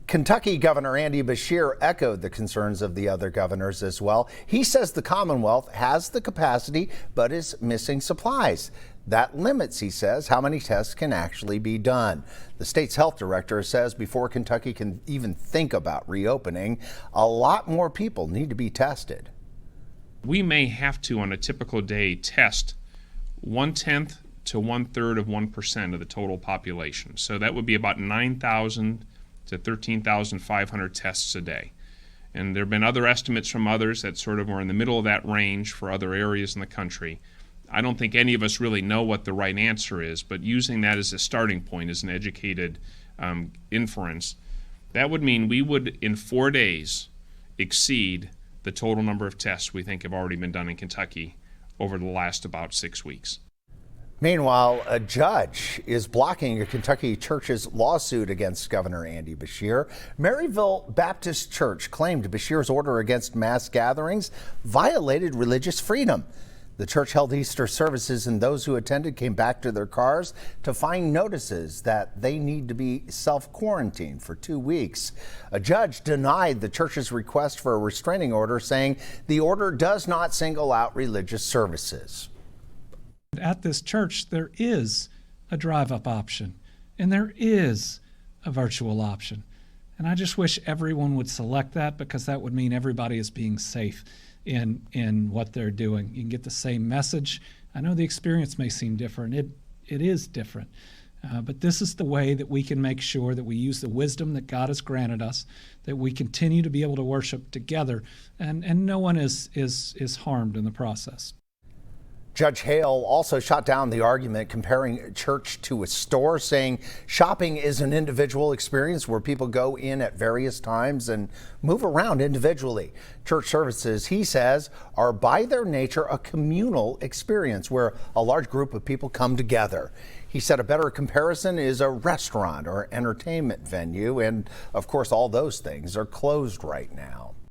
Kentucky Governor Andy Beshear echoed the concerns of the other governors as well. He says the Commonwealth has the capacity but is missing supplies. That limits, he says, how many tests can actually be done. The state's health director says before Kentucky can even think about reopening, a lot more people need to be tested. We may have to, on a typical day, test 1/10 to 1/3 of 1% of the total population. So that would be about 9,000 to 13,500 tests a day. And there have been other estimates from others that sort of are in the middle of that range for other areas in the country. I don't think any of us really know what the right answer is, but using that as a starting point, as an educated inference, that would mean we would, in 4 days, exceed the total number of tests we think have already been done in Kentucky over the last about 6 weeks. Meanwhile, a judge is blocking a Kentucky church's lawsuit against Governor Andy Beshear. Maryville Baptist Church claimed Beshear's order against mass gatherings violated religious freedom. The church held Easter services, and those who attended came back to their cars to find notices that they need to be self-quarantined for 2 weeks. A judge denied the church's request for a restraining order, saying the order does not single out religious services. At this church, there is a drive-up option, and there is a virtual option. And I just wish everyone would select that, because that would mean everybody is being safe in what they're doing. You can get the same message. I know the experience may seem different. It is different. But this is the way that we can make sure that we use the wisdom that God has granted us, that we continue to be able to worship together, and no one is harmed in the process. Judge Hale also shot down the argument comparing church to a store, saying shopping is an individual experience where people go in at various times and move around individually. Church services, he says, are by their nature a communal experience where a large group of people come together. He said a better comparison is a restaurant or entertainment venue, and of course all those things are closed right now.